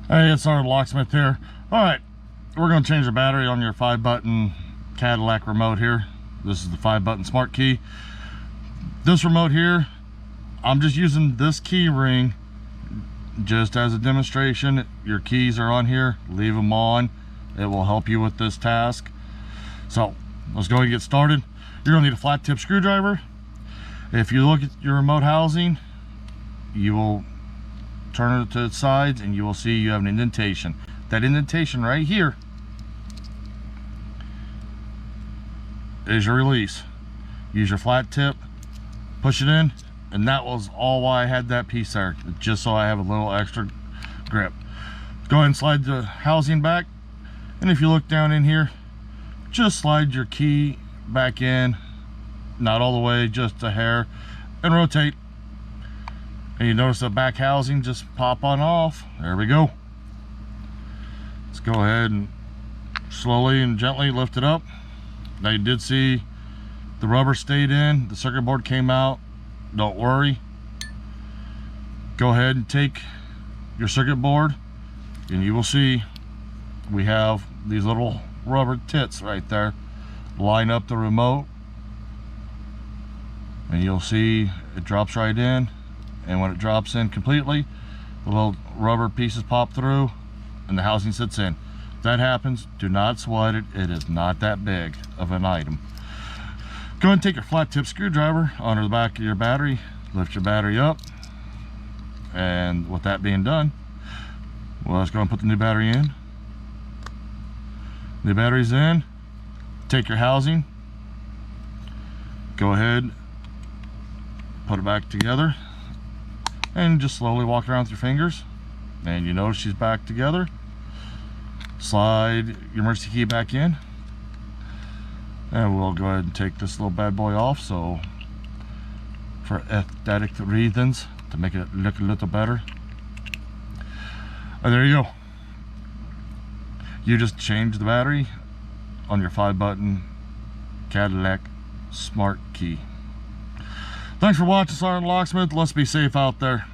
Hey, it's our Locksmith here. Alright, we're going to change the battery on your 5-button Cadillac remote here. This is the 5-button smart key. This remote here, I'm just using this key ring just as a demonstration. Your keys are on here, leave them on. It will help you with this task. So, let's go and get started. You're going to need a flat tip screwdriver. If you look at your remote housing, you will turn it to the sides and you will see you have an indentation. That indentation right here is your release. Use your flat tip, push it in, and that was all why I had that piece there, just so I have a little extra grip. Go ahead and slide the housing back, and if you look down in here, just slide your key back in, not all the way, just a hair, and rotate. And you notice the back housing just pop on off. There we go. Let's go ahead and slowly and gently lift it up. Now you did see the rubber stayed in, the circuit board came out. Don't worry. Go ahead and take your circuit board and you will see we have these little rubber tits right there. Line up the remote and you'll see it drops right in. And when it drops in completely, the little rubber pieces pop through and the housing sits in. If that happens, do not sweat it. It is not that big of an item. Go ahead and take your flat tip screwdriver under the back of your battery, lift your battery up, and with that being done, well, let's go and put the new battery in. New battery's in. Take your housing, go ahead, put it back together, and just slowly walk around with your fingers, and you notice she's back together. Slide your emergency key back in, and we'll go ahead and take this little bad boy off, so for aesthetic reasons, to make it look a little better. And there you go. You just changed the battery on your 5-button Cadillac smart key. Thanks for watching, Sergeant Locksmith. Let's be safe out there.